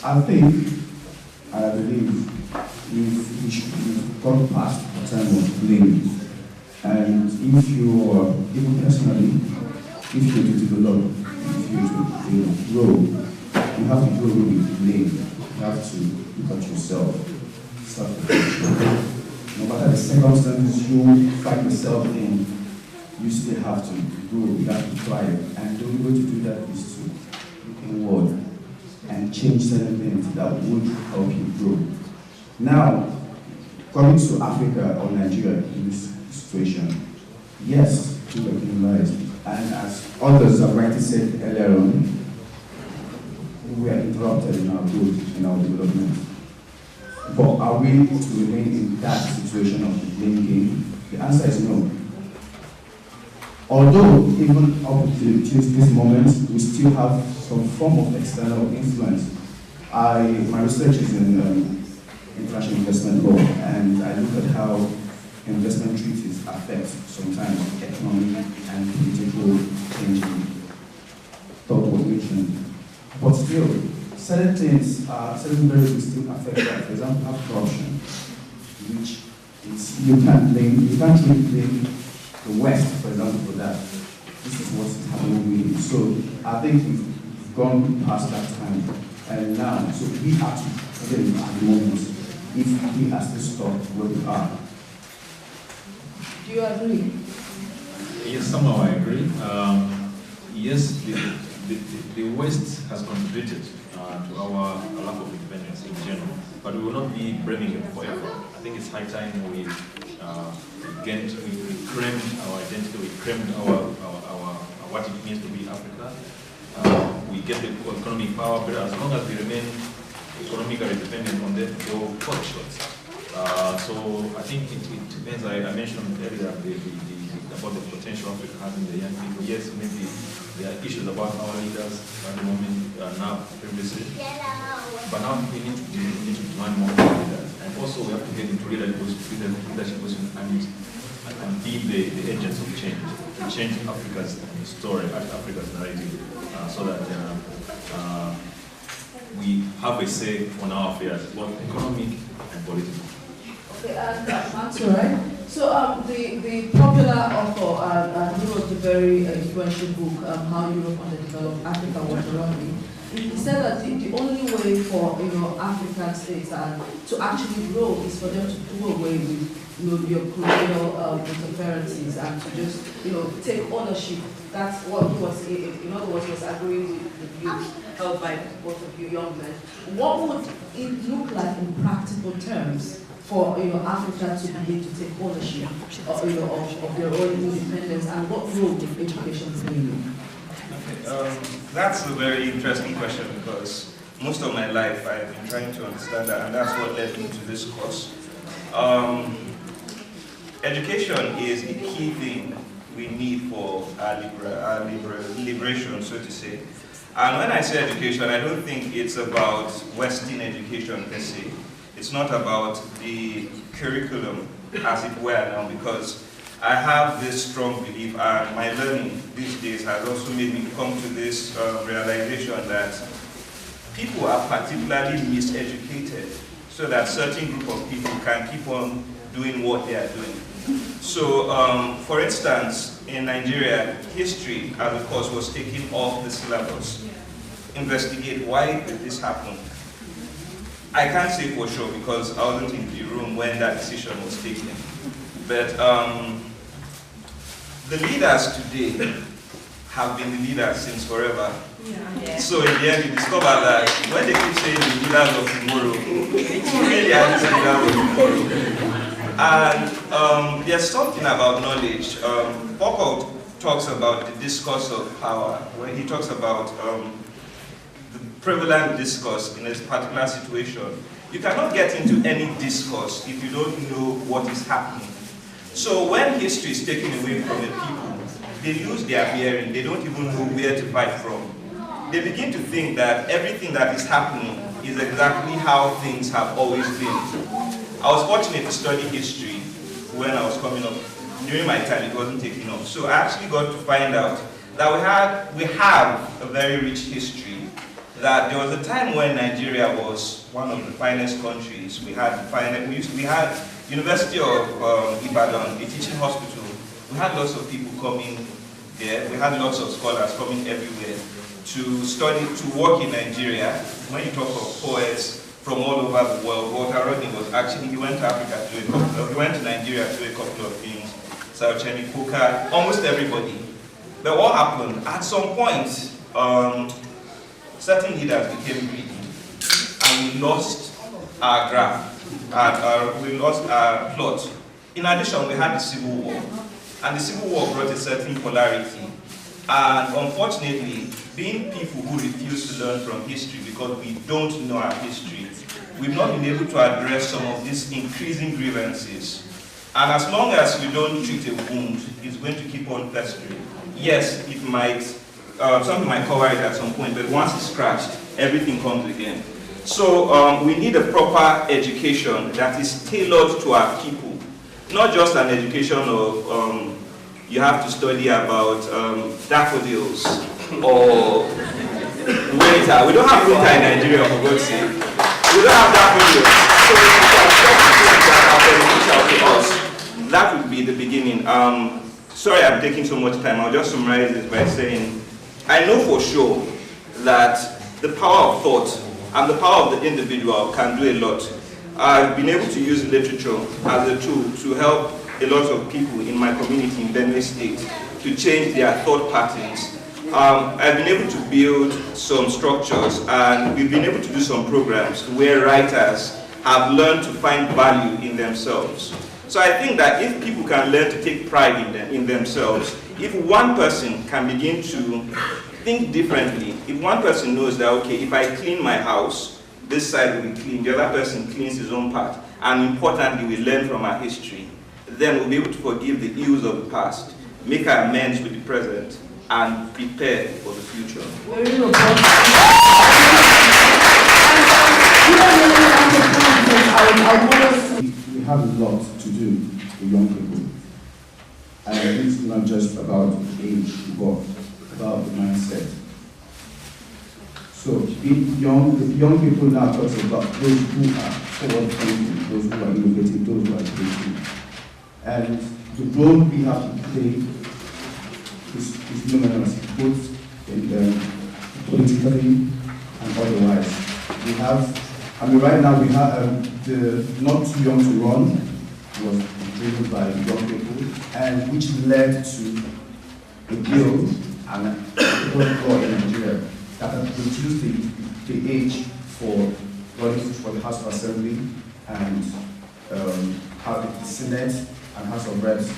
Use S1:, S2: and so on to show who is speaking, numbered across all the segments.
S1: I think, I believe, we've gone past the time of blame. And if you are, even personally, if you're to develop, if you're to grow, you have to grow with blame. You have to look at yourself, self-reflection. No matter the circumstances you find yourself in, you still have to grow, you have to thrive. And the only way to do that is to look inward and change certain things that would help you grow. Now, coming to Africa or Nigeria in this situation, yes, people are criminalized. And as others have rightly said earlier on, we are interrupted in our growth, in our development. But are we to remain in that situation of the blame game? The answer is no. Although, even up to this moment, we still have some form of external influence. My research is in international investment law, and I look at how investment treaties affect sometimes economic and political changing thought formation. But still, certain things, certain variables still affect that. For example, have corruption, which you can't really blame the West, for example, for that. This is what's happening really. So I think we've gone past that time, and now, so we have to, again, at the moment, if we are still stuck where we are.
S2: Do you agree?
S3: Yes, somehow I agree. Yes, the West has contributed to our lack of independence in general, but we will not be blaming them forever. I think it's high time we claimed our identity, we claimed our what it means to be Africa. We get the economic power, but as long as we remain economically dependent on them, they will fall short. So I think it depends. I mentioned earlier about the potential Africa has in the young people. Yes, maybe there are issues about our leaders at the moment, now previously. But now we need to demand more leaders. And also we have to get into leadership position and be the agents of change, to change Africa's story, Africa's narrative, so that we have a say on our affairs, both economic and political.
S2: Okay, and answer, right? So the popular author, he wrote a very influential book, How Europe Underdeveloped Africa Was Wrongly. He said that the only way for African states to actually grow is for them to do away with your colonial interferences and to just take ownership. That's what he was, in other words, was agreeing with the views held by both of you young men. What would it look like in practical terms for Africa to begin to take ownership of their own independence, and what role would education play?
S4: That's a very interesting question, because most of my life I've been trying to understand that, and that's what led me to this course. Education is the key thing we need for our liberation, so to say. And when I say education, I don't think it's about Western education per se. It's not about the curriculum, as it were now, because I have this strong belief, and my learning these days has also made me come to this realization that people are particularly miseducated, so that certain group of people can keep on doing what they are doing. So, for instance, in Nigeria, history as a course was taken off the syllabus. Investigate why did this happen. I can't say for sure because I wasn't in the room when that decision was taken. But the leaders today have been the leaders since forever. Yeah. So in the end, you discover that when they keep saying the leaders of tomorrow, it's really the leaders of tomorrow. And there's something about knowledge. Foucault talks about the discourse of power, when he talks about the prevalent discourse in a particular situation. You cannot get into any discourse if you don't know what is happening. So when history is taken away from the people, they lose their bearing. They don't even know where to fight from. They begin to think that everything that is happening is exactly how things have always been. I was fortunate to study history when I was coming up. During my time, it wasn't taken up. So I actually got to find out that we have a very rich history, that there was a time when Nigeria was one of the finest countries. We had University of Ibadan, a teaching hospital. We had lots of people coming there. We had lots of scholars coming everywhere to study, to work in Nigeria. When you talk of poets from all over the world, Walter Rodney was actually, he went to Africa to do a couple of, he went to Nigeria to do a couple of things. Sauchemi Kuka, almost everybody. But what happened? At some point, certain leaders became greedy, and we lost our graph, we lost our plot. In addition, we had the Civil War, and the Civil War brought a certain polarity. And unfortunately, being people who refuse to learn from history because we don't know our history, we've not been able to address some of these increasing grievances. And as long as we don't treat a wound, it's going to keep on festering. Yes, it might, something might cover it at some point, but once it's scratched, everything comes again. So we need a proper education that is tailored to our people. Not just an education of, you have to study about daffodils or winter. We don't have winter in Nigeria, for God's sake. We don't have daffodils. So we can study things that are beneficial to us. That would be the beginning. Sorry I'm taking so much time. I'll just summarize this by saying, I know for sure that the power of thought and the power of the individual can do a lot. I've been able to use literature as a tool to help a lot of people in my community in Benue State to change their thought patterns. I've been able to build some structures, and we've been able to do some programs where writers have learned to find value in themselves. So I think that if people can learn to take pride in themselves, if one person can begin to think differently, if one person knows that, okay, if I clean my house, this side will be clean, the other person cleans his own part, and importantly, we learn from our history, then we'll be able to forgive the ills of the past, make amends with the present, and prepare for the future.
S2: Very good.
S1: We have a lot to do with young people. And it's not just about age, but about the mindset. So the young people now talk about those who are forward-thinking, those who are innovative, those who are creative. And the role we have to play is numerous, both in politically and otherwise. We have, right now we have the Not Too Young to Run was driven by young people, and which led to a bill and a law in Nigeria that has reduced the age for running for the House of Assembly and the Senate and House of Reps.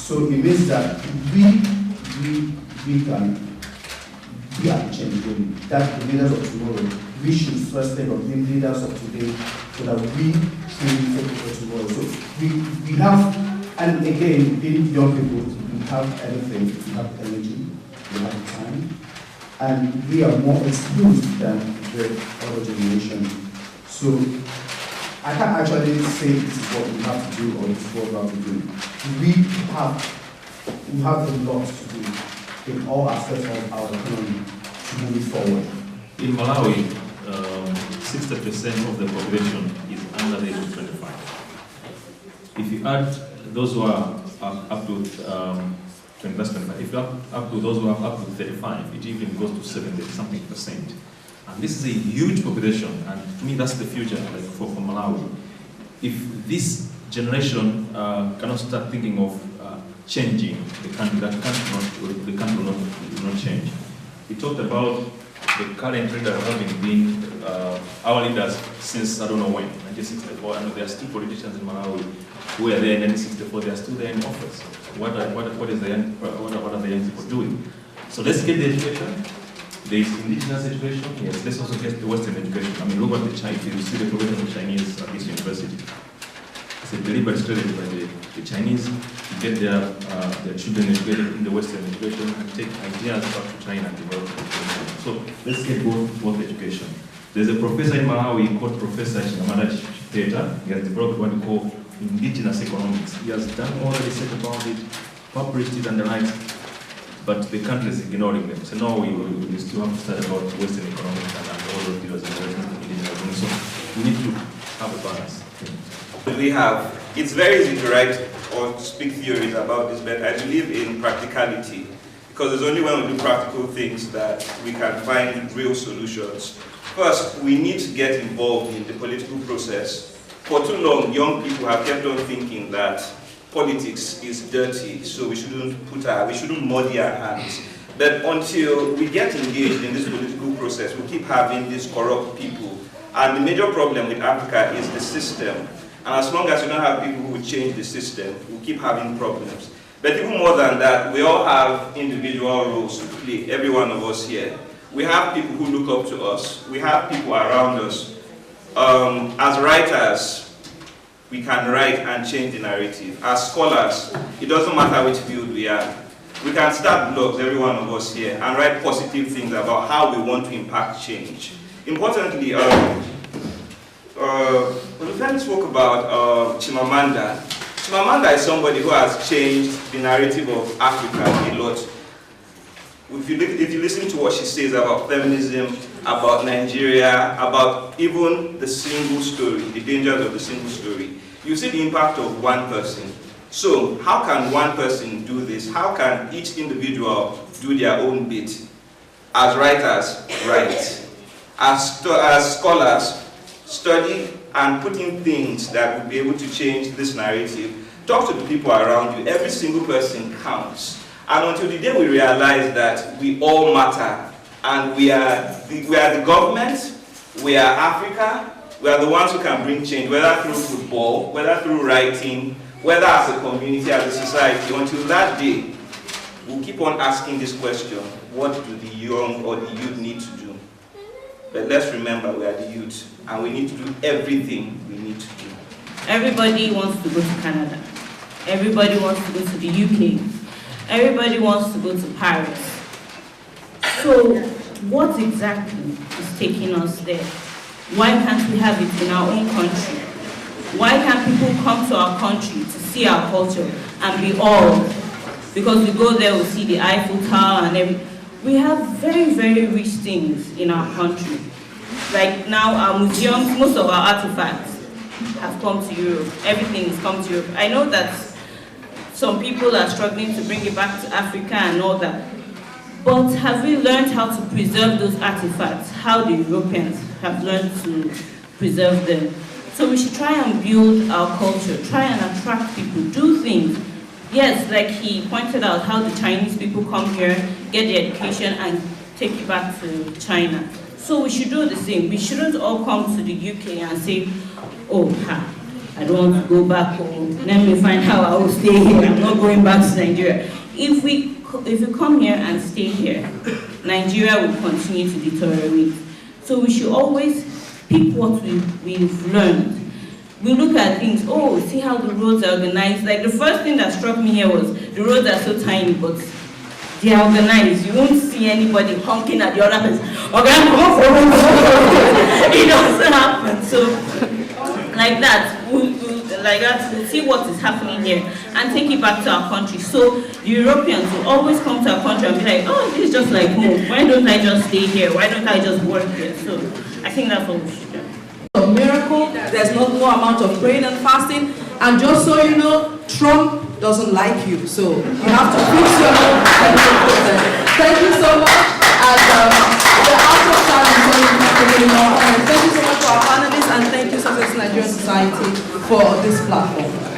S1: So it means that we can be at the change really. That the leaders of tomorrow, we should first think of being leaders of today so that we can take over tomorrow. So we have, and again, being young people, we have everything, we have energy, we have time, and we are more exposed than the other generation. So I can't actually say this is what we have to do or this is what we have to do. We have a lot to do in all aspects of our economy to move it forward.
S3: In Malawi, 60% of the population is under the age of 25. If you add those who are up to 25, if you add up to those who are up to 35, it even goes to 70-something%. And this is a huge population, and to me that's the future for Malawi. If this generation cannot start thinking of changing the country, the country will not change. We talked about the current leaders having been our leaders since I don't know when, 1964. I know there are still politicians in Malawi who were there in 1964. They are still there in office. What are the young people doing? So let's get the education. There is indigenous education. Yes, let's also get the Western education. I mean, look at the Chinese. You see the progression of the Chinese at this university. It's a deliberate strategy by the Chinese to get their children educated in the Western education and take ideas back to China and develop education. So let's get both education. There's a professor in Malawi called Professor Shinamada Chipeta. He has developed what we call indigenous economics. He has done all the research about it, published it and the likes. but the country is ignoring them. So no, we still have to start about Western economics and all those deals and everything. So we need to have a balance.
S4: It's very easy to write or speak theories about this, but I believe in practicality, because it's only when we do practical things that we can find real solutions. First, we need to get involved in the political process. For too long, young people have kept on thinking that politics is dirty, so we shouldn't muddy our hands. But until we get engaged in this political process, we keep having these corrupt people. And the major problem with Africa is the system. And as long as we don't have people who will change the system, we'll keep having problems. But even more than that, we all have individual roles to play, every one of us here. We have people who look up to us. We have people around us. As writers, we can write and change the narrative. As scholars, it doesn't matter which field we are. We can start blogs, every one of us here, and write positive things about how we want to impact change. Importantly, Olufemi spoke about Chimamanda. Chimamanda is somebody who has changed the narrative of Africa a lot. If you listen to what she says about feminism, about Nigeria, about even the single story, the dangers of the single story, you see the impact of one person. So how can one person do this? How can each individual do their own bit? As writers, write. As scholars, study and put in things that will be able to change this narrative. Talk to the people around you. Every single person counts. And until the day we realize that we all matter, and we are the government, we are Africa, we are the ones who can bring change, whether through football, whether through writing, whether as a community, as a society. Until that day, we'll keep on asking this question: what do the young or the youth need to do? But let's remember, we are the youth, and we need to do everything we need to do.
S5: Everybody wants to go to Canada. Everybody wants to go to the UK. Everybody wants to go to Paris. So what exactly is taking us there? Why can't we have it in our own country? Why can't people come to our country to see our culture and be awed? Because we go there, we see the Eiffel Tower and everything. We have very, very rich things in our country. Like now, our museums, most of our artifacts have come to Europe. Everything has come to Europe. I know that some people are struggling to bring it back to Africa and all that. But have we learned how to preserve those artifacts? How the Europeans have learned to preserve them? So we should try and build our culture, try and attract people, do things. Yes, like he pointed out, how the Chinese people come here, get their education and take it back to China. So we should do the same. We shouldn't all come to the UK and say, oh, I don't want to go back home. Let me find how I will stay here. I'm not going back to Nigeria. If we come here and stay here, Nigeria will continue to deteriorate. So we should always pick what we've learned. We look at things, oh, see how the roads are organized. Like the first thing that struck me here was the roads are so tiny, but they are organized. You won't see anybody honking at the other person. It doesn't happen. So like that, we'll see what is happening here and take it back to our country. So the Europeans will always come to our country and be like, oh, this is just like home. Why don't I just stay here? Why don't I just work here? So I think that's what we should do.
S2: A miracle, there's no amount of praying and fasting. And just so you know, Trump doesn't like you. So you have to fix your own process. Thank you so much. And we're out of time. Thank you so much to our panelists, and thank you, Success Nigerian Society, for this platform.